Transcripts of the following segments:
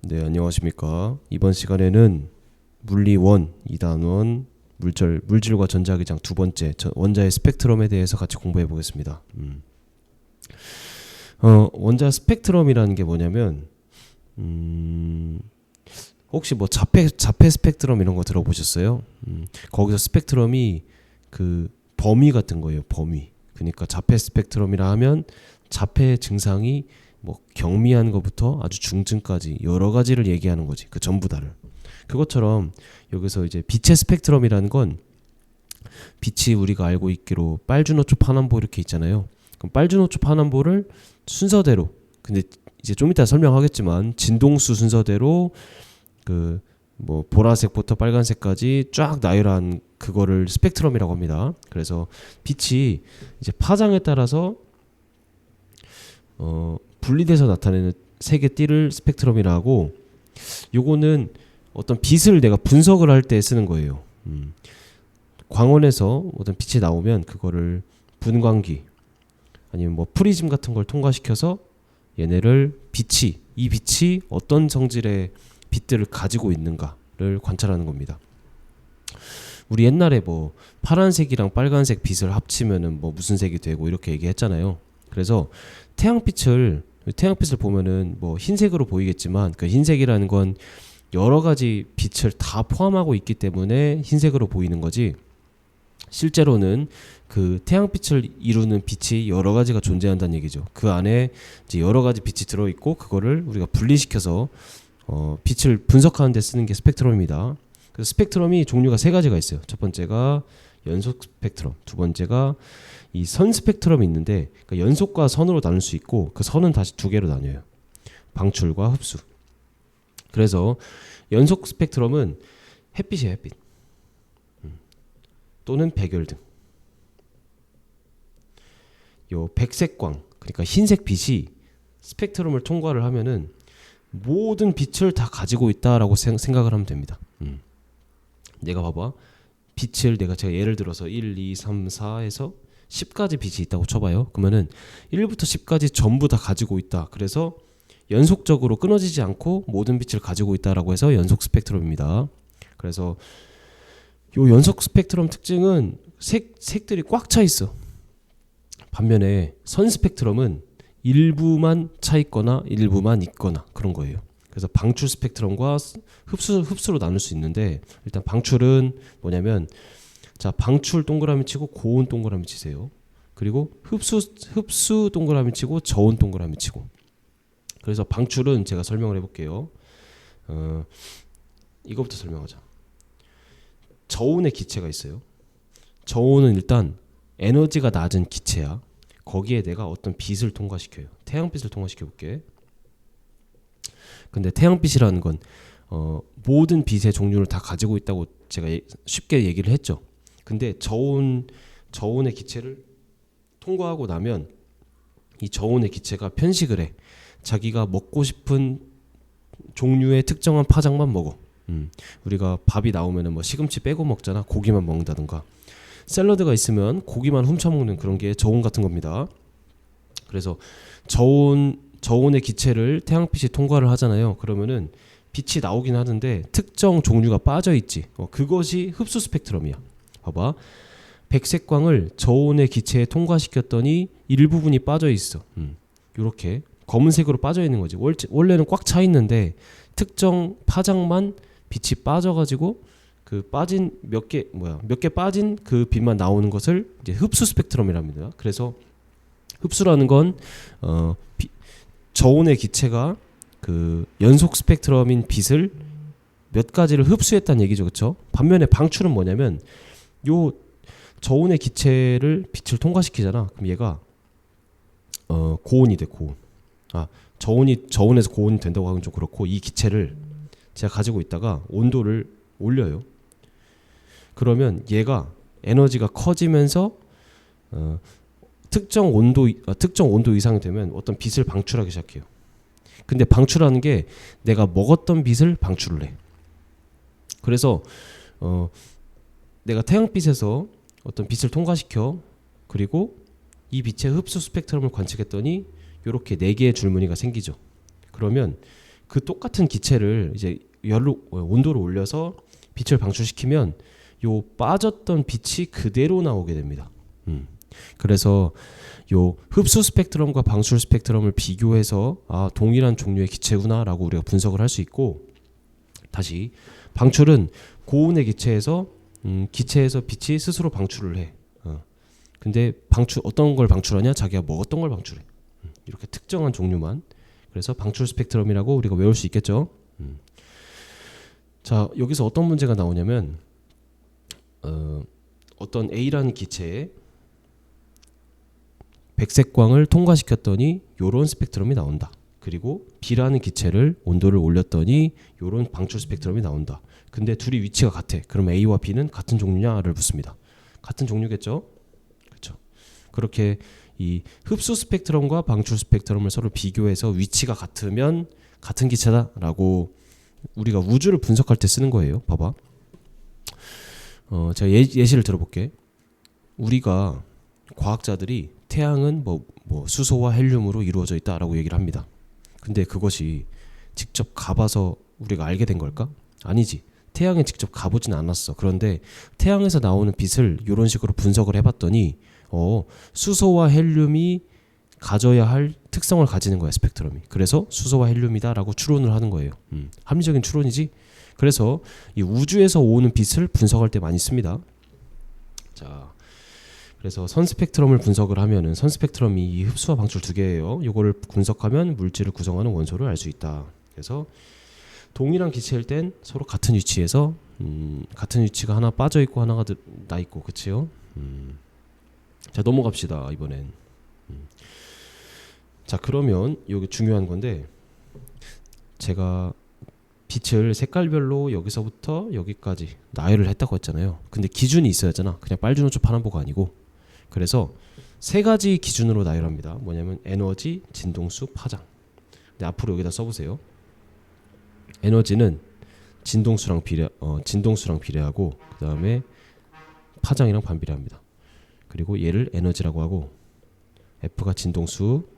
네, 안녕하십니까. 이번 시간에는 물리 1, 2단원, 물질과 전자기장 두 번째 원자의 스펙트럼에 대해서 같이 공부해 보겠습니다. 원자 스펙트럼이라는 게 뭐냐면 혹시 뭐 자폐 스펙트럼 이런 거 들어보셨어요? 거기서 스펙트럼이 그 범위 같은 거예요. 범위. 그러니까 자폐 스펙트럼이라 하면 자폐 증상이 뭐 경미한 것부터 아주 중증까지 여러 가지를 얘기하는 거지. 그 전부 다를. 그것처럼 여기서 이제 빛의 스펙트럼이라는 건 빛이 우리가 알고 있기로 빨주노초 파남보 이렇게 있잖아요. 그럼 빨주노초 파남보를 순서대로, 근데 이제 좀 이따 설명하겠지만 진동수 순서대로 그 뭐 보라색부터 빨간색까지 쫙 나열한 그거를 스펙트럼이라고 합니다. 그래서 빛이 이제 파장에 따라서 분리돼서 나타내는 색의 띠를 스펙트럼이라 하고, 요거는 어떤 빛을 내가 분석을 할 때 쓰는 거예요. 광원에서 어떤 빛이 나오면 그거를 분광기 아니면 뭐 프리즘 같은 걸 통과시켜서 얘네를 이 빛이 어떤 성질의 빛들을 가지고 있는가를 관찰하는 겁니다. 우리 옛날에 뭐 파란색이랑 빨간색 빛을 합치면은 뭐 무슨 색이 되고 이렇게 얘기했잖아요. 그래서 태양빛을 보면은 뭐 흰색으로 보이겠지만 그 흰색이라는 건 여러 가지 빛을 다 포함하고 있기 때문에 흰색으로 보이는 거지, 실제로는 그 태양빛을 이루는 빛이 여러 가지가 존재한다는 얘기죠. 그 안에 이제 여러 가지 빛이 들어있고 그거를 우리가 분리시켜서 빛을 분석하는 데 쓰는 게 스펙트럼입니다. 그래서 스펙트럼이 종류가 세 가지가 있어요. 첫 번째가 연속 스펙트럼, 두 번째가 이 선 스펙트럼이 있는데, 그러니까 연속과 선으로 나눌 수 있고 그 선은 다시 두 개로 나뉘어요. 방출과 흡수. 그래서 연속 스펙트럼은 햇빛이에요, 햇빛. 또는 백열등. 요 백색광, 그러니까 흰색 빛이 스펙트럼을 통과를 하면은 모든 빛을 다 가지고 있다라고 생각을 하면 됩니다. 내가 봐봐. 빛을 제가 예를 들어서 1, 2, 3, 4에서 10까지 빛이 있다고 쳐봐요. 그러면은 1부터 10까지 전부 다 가지고 있다. 그래서 연속적으로 끊어지지 않고 모든 빛을 가지고 있다라고 해서 연속 스펙트럼입니다. 그래서 요 연속 스펙트럼 특징은 색들이 꽉 차 있어. 반면에 선 스펙트럼은 일부만 차 있거나 일부만 있거나 그런 거예요. 그래서 방출 스펙트럼과 흡수로 나눌 수 있는데, 일단 방출은 뭐냐면, 자, 방출 동그라미 치고 고온 동그라미 치세요. 그리고 흡수 동그라미 치고 저온 동그라미 치고. 그래서 방출은 제가 설명을 해볼게요. 이거부터 설명하자. 저온의 기체가 있어요. 저온은 일단 에너지가 낮은 기체야. 거기에 내가 어떤 빛을 통과시켜요. 태양빛을 통과시켜 볼게. 근데 태양빛이라는 건 모든 빛의 종류를 다 가지고 있다고 제가 쉽게 얘기를 했죠. 근데 저온의 기체를 통과하고 나면 이 저온의 기체가 편식을 해. 자기가 먹고 싶은 종류의 특정한 파장만 먹어. 우리가 밥이 나오면은 뭐 시금치 빼고 먹잖아. 고기만 먹는다든가. 샐러드가 있으면 고기만 훔쳐먹는 그런 게 저온 같은 겁니다. 그래서 저온의 기체를 태양빛이 통과를 하잖아요. 그러면은 빛이 나오긴 하는데 특정 종류가 빠져 있지. 그것이 흡수 스펙트럼이야. 봐봐. 백색광을 저온의 기체에 통과시켰더니 일부분이 빠져 있어. 이렇게 검은색으로 빠져 있는 거지. 원래는 꽉 차 있는데 특정 파장만 빛이 빠져가지고 그 빠진 몇 개 빠진 그 빛만 나오는 것을 이제 흡수 스펙트럼이랍니다. 그래서 흡수라는 건 저온의 기체가 그 연속 스펙트럼인 빛을 몇 가지를 흡수했다는 얘기죠, 그렇죠? 반면에 방출은 뭐냐면, 요 저온의 기체를 빛을 통과시키잖아. 그럼 얘가 고온이 돼, 고온. 저온에서 고온이 된다고 하긴 좀 그렇고, 이 기체를 제가 가지고 있다가 온도를 올려요. 그러면 얘가 에너지가 커지면서 특정 온도 이상이 되면 어떤 빛을 방출하기 시작해요. 근데 방출하는 게 내가 먹었던 빛을 방출을 해. 그래서 내가 태양빛에서 어떤 빛을 통과시켜, 그리고 이 빛의 흡수 스펙트럼을 관측했더니 이렇게 4개의 줄무늬가 생기죠. 그러면 그 똑같은 기체를 이제 온도를 올려서 빛을 방출시키면 요 빠졌던 빛이 그대로 나오게 됩니다. 그래서 요 흡수 스펙트럼과 방출 스펙트럼을 비교해서 아, 동일한 종류의 기체구나라고 우리가 분석을 할 수 있고, 다시 방출은 고온의 기체에서 빛이 스스로 방출을 해. 근데 어떤 걸 방출하냐? 자기가 먹었던 걸 방출해. 이렇게 특정한 종류만. 그래서 방출 스펙트럼이라고 우리가 외울 수 있겠죠. 자, 여기서 어떤 문제가 나오냐면 어떤 A라는 기체에 백색광을 통과시켰더니 요런 스펙트럼이 나온다. 그리고 B라는 기체를 온도를 올렸더니 요런 방출 스펙트럼이 나온다. 근데 둘이 위치가 같아. 그럼 A와 B는 같은 종류냐를 묻습니다. 같은 종류겠죠? 그렇죠. 그렇게 이 흡수 스펙트럼과 방출 스펙트럼을 서로 비교해서 위치가 같으면 같은 기체다라고 우리가 우주를 분석할 때 쓰는 거예요. 봐봐. 제가 예시를 들어볼게. 우리가 과학자들이 태양은 뭐 수소와 헬륨으로 이루어져 있다라고 얘기를 합니다. 근데 그것이 직접 가봐서 우리가 알게 된 걸까? 아니지. 태양에 직접 가보진 않았어. 그런데 태양에서 나오는 빛을 이런 식으로 분석을 해봤더니 수소와 헬륨이 가져야 할 특성을 가지는 거야, 스펙트럼이. 그래서 수소와 헬륨이다라고 추론을 하는 거예요. 합리적인 추론이지. 그래서 이 우주에서 오는 빛을 분석할 때 많이 씁니다. 자, 그래서 선 스펙트럼을 분석을 하면은 선 스펙트럼이 이 흡수와 방출 두 개예요. 이거를 분석하면 물질을 구성하는 원소를 알 수 있다. 그래서 동일한 기체일 땐 서로 같은 위치에서 같은 위치가 하나 빠져 있고 하나가 나 있고, 그치요? 자, 넘어갑시다. 이번엔. 자, 그러면 여기 중요한 건데, 제가 빛을 색깔별로 여기서부터 여기까지 나열을 했다고 했잖아요. 근데 기준이 있어야 하잖아. 그냥 빨주노초 파란보가 아니고. 그래서 세 가지 기준으로 나열합니다. 뭐냐면 에너지, 진동수, 파장. 근데 앞으로 여기다 써보세요. 에너지는 진동수랑 비례하고, 그 다음에 파장이랑 반비례합니다. 그리고 얘를 에너지라고 하고, F가 진동수,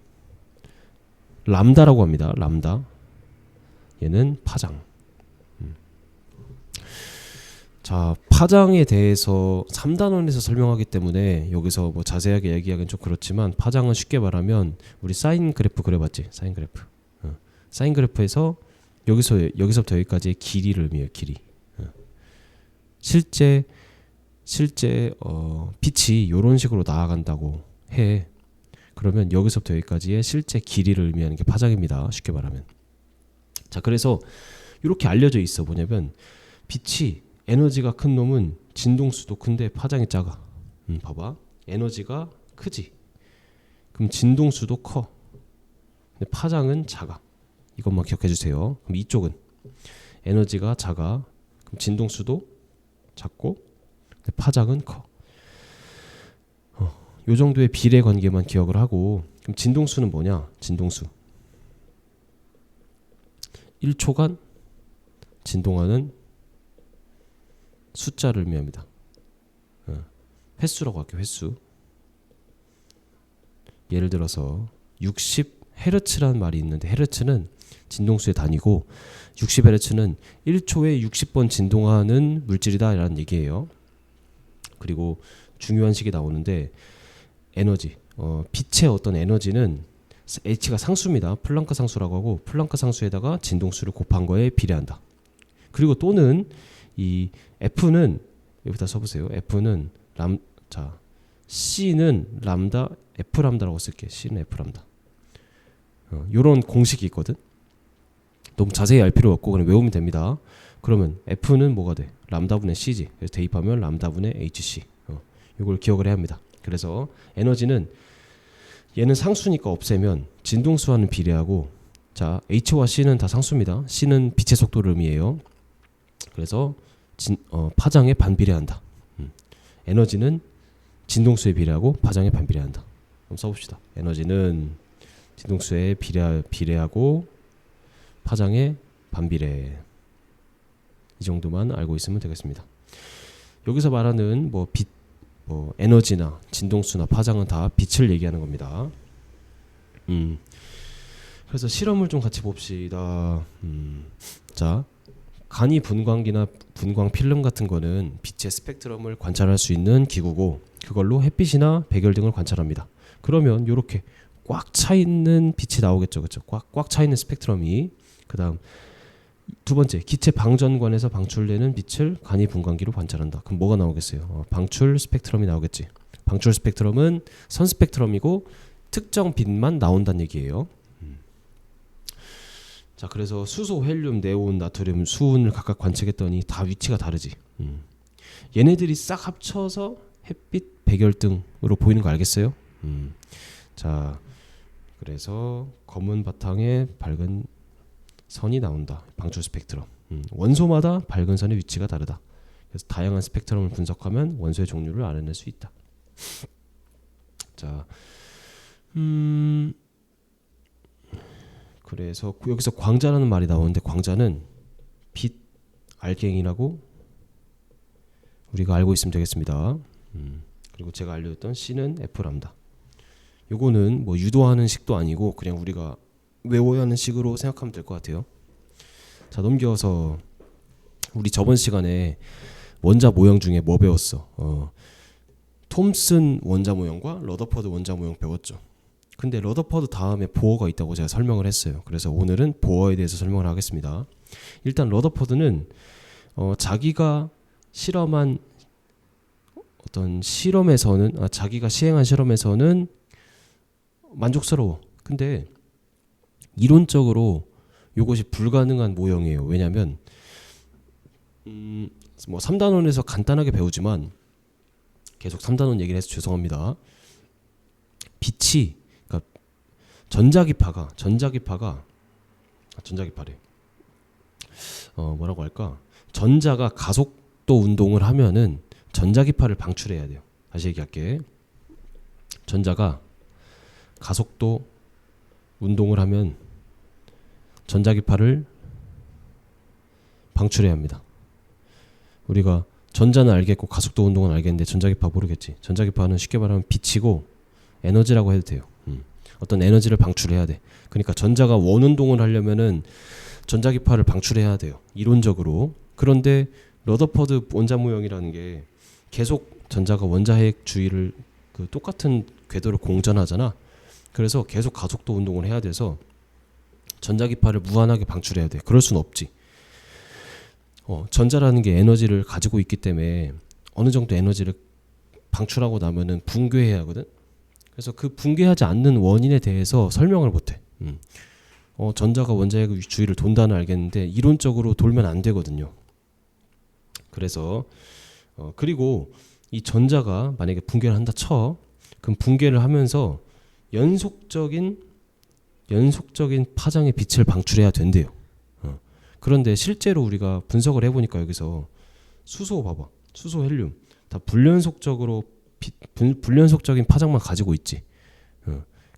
람다라고 합니다. 람다. 얘는 파장. 자, 파장에 대해서 3단원에서 설명하기 때문에 여기서 뭐 자세하게 얘기하기는 좀 그렇지만, 파장은 쉽게 말하면 우리 사인 그래프 그려봤지? 사인 그래프. 사인 그래프에서 여기서부터 여기까지의 길이를 의미해요. 길이. 실제 빛이 이런 식으로 나아간다고 해. 그러면 여기서부터 여기까지의 실제 길이를 의미하는 게 파장입니다. 쉽게 말하면. 자, 그래서 이렇게 알려져 있어. 뭐냐면 빛이 에너지가 큰 놈은 진동수도 큰데 파장이 작아. 봐봐. 에너지가 크지. 그럼 진동수도 커. 근데 파장은 작아. 이것만 기억해 주세요. 그럼 이쪽은 에너지가 작아. 그럼 진동수도 작고, 근데 파장은 커. 요 정도의 비례 관계만 기억을 하고, 그럼 진동수는 뭐냐? 진동수. 1초간 진동하는 숫자를 의미합니다. 횟수라고 할게요. 횟수. 예를 들어서 60Hz라는 말이 있는데, 헤르츠는 진동수의 단위고 60Hz는 1초에 60번 진동하는 물질이다 라는 얘기예요. 그리고 중요한 식이 나오는데, 에너지, 빛의 어떤 에너지는 H가 상수입니다. 플랑크 상수라고 하고, 플랑크 상수에다가 진동수를 곱한 거에 비례한다. 그리고 또는 이 F는 여기다 써보세요. F는 C는 람다, F 람다라고 쓸게. C는 F 람다. 요런 공식이 있거든. 너무 자세히 알 필요 없고 그냥 외우면 됩니다. 그러면 F는 뭐가 돼? 람다분의 C지. 그래서 대입하면 람다분의 HC. 이걸 기억을 해야 합니다. 그래서 에너지는 얘는 상수니까 없애면 진동수와는 비례하고, 자, H와 C는 다 상수입니다. C는 빛의 속도를 의미해요. 그래서 파장에 반비례한다. 에너지는 진동수에 비례하고 파장에 반비례한다. 그럼 써봅시다. 에너지는 진동수에 비례하고 파장에 반비례. 이 정도만 알고 있으면 되겠습니다. 여기서 말하는 빛, 에너지나 진동수나 파장은 다 빛을 얘기하는 겁니다. 그래서 실험을 좀 같이 봅시다. 자, 간이 분광기나 분광 필름 같은 거는 빛의 스펙트럼을 관찰할 수 있는 기구고 그걸로 햇빛이나 백열 등을 관찰합니다. 그러면 이렇게 꽉 차 있는 빛이 나오겠죠, 그렇죠? 꽉 차 있는 스펙트럼이. 그다음 두 번째, 기체 방전관에서 방출되는 빛을 간이 분광기로 관찰한다. 그럼 뭐가 나오겠어요? 방출 스펙트럼이 나오겠지. 방출 스펙트럼은 선 스펙트럼이고 특정 빛만 나온다는 얘기예요. 자, 그래서 수소, 헬륨, 네온, 나트륨, 수은을 각각 관측했더니 다 위치가 다르지. 얘네들이 싹 합쳐서 햇빛 백열등으로 보이는 거 알겠어요? 자, 그래서 검은 바탕에 밝은 선이 나온다. 방출 스펙트럼. 원소마다 밝은 선의 위치가 다르다. 그래서 다양한 스펙트럼을 분석하면 원소의 종류를 알아낼 수 있다. 자, 그래서 여기서 광자라는 말이 나오는데 광자는 빛 알갱이라고 우리가 알고 있으면 되겠습니다. 그리고 제가 알려줬던 C는 F 람다. 요거는 뭐 유도하는 식도 아니고 그냥 우리가 외워야 하는 식으로 생각하면 될 것 같아요. 자, 넘겨서 우리 저번 시간에 원자 모형 중에 뭐 배웠어? 톰슨 원자 모형과 러더퍼드 원자 모형 배웠죠. 근데 러더퍼드 다음에 보어가 있다고 제가 설명을 했어요. 그래서 오늘은 보어에 대해서 설명을 하겠습니다. 일단 러더퍼드는 자기가 실험한 어떤 실험에서는 자기가 시행한 실험에서는 만족스러워. 근데 이론적으로 이것이 불가능한 모형이에요. 왜냐하면 뭐 3단원에서 간단하게 배우지만 계속 3단원 얘기를 해서 죄송합니다. 빛이 그러니까 전자기파래. 뭐라고 할까? 전자가 가속도 운동을 하면은 전자기파를 방출해야 돼요. 다시 얘기할게. 전자가 가속도 운동을 하면 전자기파를 방출해야 합니다. 우리가 전자는 알겠고 가속도 운동은 알겠는데 전자기파 모르겠지. 전자기파는 쉽게 말하면 빛이고 에너지라고 해도 돼요. 어떤 에너지를 방출해야 돼. 그러니까 전자가 원운동을 하려면은 전자기파를 방출해야 돼요. 이론적으로. 그런데 러더퍼드 원자 모형이라는 게 계속 전자가 원자핵 주위를 그 똑같은 궤도를 공전하잖아. 그래서 계속 가속도 운동을 해야 돼서 전자기파를 무한하게 방출해야 돼. 그럴 수는 없지. 전자라는 게 에너지를 가지고 있기 때문에 어느 정도 에너지를 방출하고 나면은 붕괴해야 하거든. 그래서 그 붕괴하지 않는 원인에 대해서 설명을 못해. 전자가 원자핵 주위를 돈다는 알겠는데 이론적으로 돌면 안 되거든요. 그래서 그리고 이 전자가 만약에 붕괴를 한다 쳐. 그럼 붕괴를 하면서 연속적인 파장의 빛을 방출해야 된대요. 그런데 실제로 우리가 분석을 해보니까 여기서 수소 봐봐. 수소, 헬륨 다 불연속적인 파장만 가지고 있지.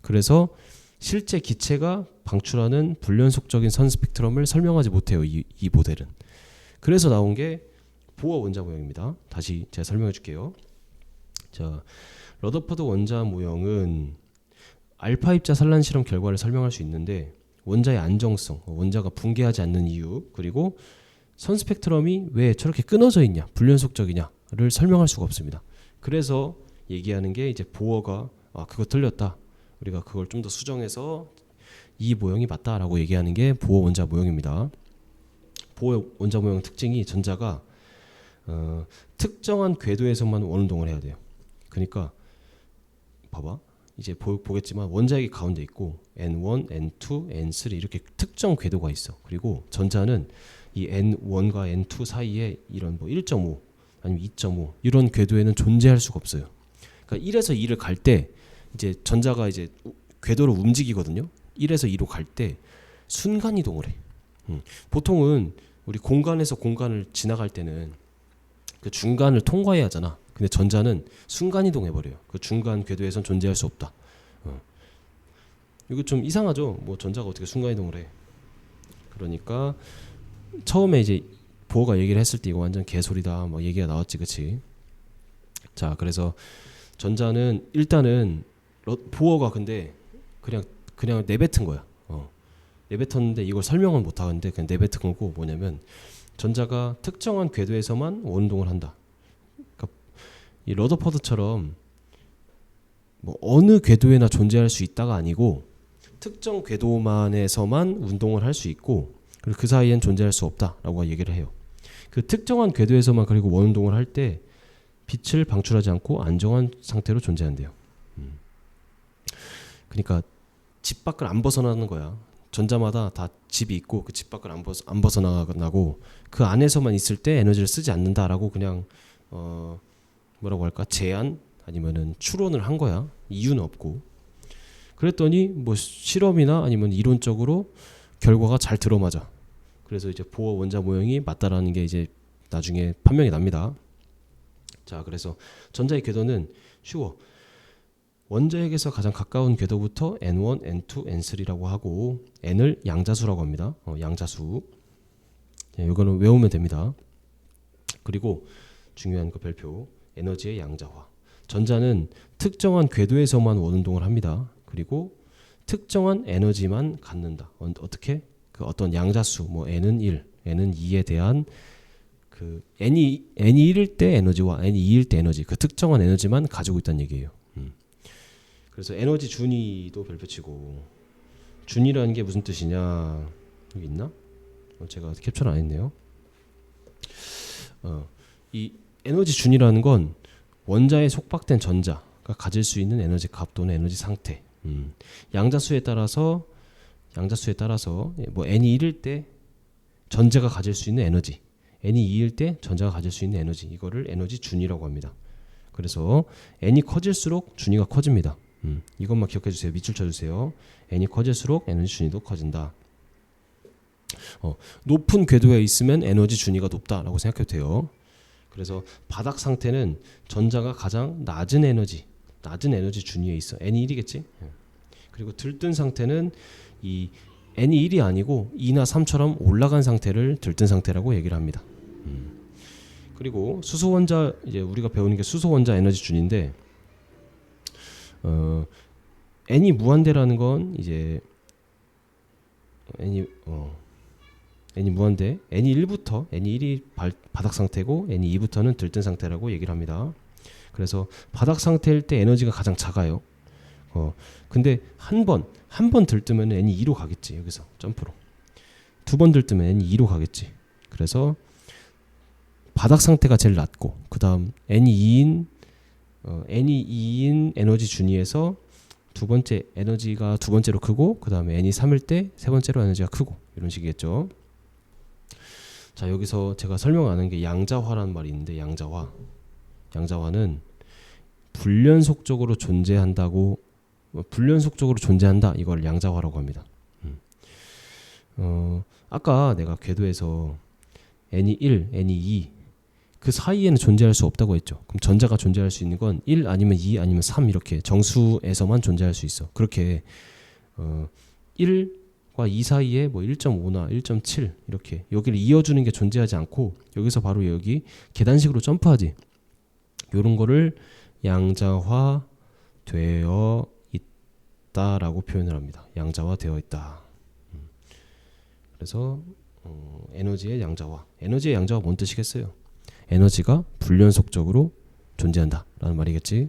그래서 실제 기체가 방출하는 불연속적인 선 스펙트럼을 설명하지 못해요. 이 모델은. 그래서 나온 게 보어 원자 모형입니다. 다시 제가 설명해 줄게요. 자, 러더퍼드 원자 모형은 알파 입자 산란 실험 결과를 설명할 수 있는데 원자의 안정성, 원자가 붕괴하지 않는 이유, 그리고 선 스펙트럼이 왜 저렇게 끊어져 있냐, 불연속적이냐를 설명할 수가 없습니다. 그래서 얘기하는 게 이제 보어가 그거 틀렸다. 우리가 그걸 좀 더 수정해서 이 모형이 맞다라고 얘기하는 게 보어 원자 모형입니다. 보어 원자 모형 특징이 전자가 특정한 궤도에서만 원운동을 해야 돼요. 그러니까 봐봐. 이제 보겠지만 원자핵이 가운데 있고 N1, N2, N3 이렇게 특정 궤도가 있어. 그리고 전자는 이 N1과 N2 사이에 이런 뭐 1.5 아니면 2.5 이런 궤도에는 존재할 수가 없어요. 그러니까 1에서 2를 갈 때 이제 전자가 이제 궤도로 움직이거든요. 1에서 2로 갈 때 순간 이동을 해. 보통은 우리 공간에서 공간을 지나갈 때는 그 중간을 통과해야 하잖아. 근데 전자는 순간 이동해 버려요. 그 중간 궤도에선 존재할 수 없다. 이거 좀 이상하죠? 뭐 전자가 어떻게 순간 이동을 해? 그러니까 처음에 이제 보어가 얘기를 했을 때 이거 완전 개소리다. 뭐 얘기가 나왔지, 그렇지? 자, 그래서 전자는 일단은 보어가 근데 그냥 내뱉은 거야. 내뱉었는데 이걸 설명은 못 하는데 그냥 내뱉은 거고, 뭐냐면 전자가 특정한 궤도에서만 원운동을 한다. 그러니까 이 러더퍼드처럼 뭐 어느 궤도에나 존재할 수 있다가 아니고 특정 궤도만에서만 운동을 할 수 있고, 그리고 그 사이엔 존재할 수 없다라고 얘기를 해요. 그 특정한 궤도에서만 그리고 원운동을 할 때 빛을 방출하지 않고 안정한 상태로 존재한대요. 그러니까 집 밖을 안 벗어나는 거야. 전자마다 다 집이 있고 그 집 밖을 안 벗어나고 그 안에서만 있을 때 에너지를 쓰지 않는다라고 그냥 뭐라고 할까, 제안 아니면은 추론을 한 거야. 이유는 없고. 그랬더니 뭐 실험이나 아니면 이론적으로 결과가 잘 들어맞아. 그래서 이제 보어 원자 모형이 맞다라는 게 이제 나중에 판명이 납니다. 자, 그래서 전자의 궤도는 쉬워. 원자핵에서 가장 가까운 궤도부터 N1, N2, N3라고 하고, N을 양자수라고 합니다. 양자수. 이거는 외우면 됩니다. 그리고 중요한 거 별표, 에너지의 양자화. 전자는 특정한 궤도에서만 원운동을 합니다. 그리고 특정한 에너지만 갖는다. 어떻게? 그 어떤 양자수, 뭐 N은 1, N은 2에 대한 그 N이 1일 때 에너지와 N이 2일 때 에너지, 그 특정한 에너지만 가지고 있다는 얘기예요. 그래서 에너지 준위도 별표치고, 준위라는 게 무슨 뜻이냐, 여기 있나? 제가 캡처를 안 했네요. 이 에너지 준위라는 건 원자에 속박된 전자가 가질 수 있는 에너지 값 또는 에너지 상태. 양자수에 따라서 뭐 N이 1일 때 전자가 가질 수 있는 에너지, N이 2일 때 전자가 가질 수 있는 에너지, 이거를 에너지 준위라고 합니다. 그래서 N이 커질수록 준위가 커집니다. 이것만 기억해 주세요. 밑줄 쳐주세요. N이 커질수록 에너지 준위도 커진다. 높은 궤도에 있으면 에너지 준위가 높다라고 생각해도 돼요. 그래서 바닥 상태는 전자가 가장 낮은 에너지 준위에 있어. N이 1이겠지. 그리고 들뜬 상태는 이 N이 1이 아니고 2나 3처럼 올라간 상태를 들뜬 상태라고 얘기를 합니다. 그리고 수소 원자, 이제 우리가 배우는 게 수소 원자 에너지 준인데, N이 무한대라는 건 이제 N이 무한대, N이 1부터 N이 1이 바닥 상태고 N이 2부터는 들뜬 상태라고 얘기를 합니다. 그래서 바닥 상태일 때 에너지가 가장 작아요. 근데 한 번 들뜨면 N이 2로 가겠지. 여기서 점프로 두 번 들뜨면 N이 2로 가겠지. 그래서 바닥 상태가 제일 낮고, 그 다음 N이 2인 에너지 준위에서 두 번째 에너지가 두 번째로 크고, 그 다음에 N이 3일 때 세 번째로 에너지가 크고, 이런 식이겠죠. 자, 여기서 제가 설명하는 게 양자화라는 말이 있는데, 양자화는 불연속적으로 존재한다, 이걸 양자화라고 합니다. 아까 내가 궤도에서 N이 1, N이 2 그 사이에는 존재할 수 없다고 했죠. 그럼 전자가 존재할 수 있는 건 1 아니면 2 아니면 3 이렇게 정수에서만 존재할 수 있어. 그렇게 1과 2 사이에 뭐 1.5나 1.7 이렇게 여기를 이어주는 게 존재하지 않고, 여기서 바로 여기 계단식으로 점프하지. 이런 거를 양자화 되어 있다라고 표현을 합니다. 양자화 되어 있다. 그래서 에너지의 양자화. 에너지의 양자화 뭔 뜻이겠어요? 에너지가 불연속적으로 존재한다 라는 말이겠지.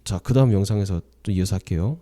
자, 그 다음 영상에서 또 이어서 할게요.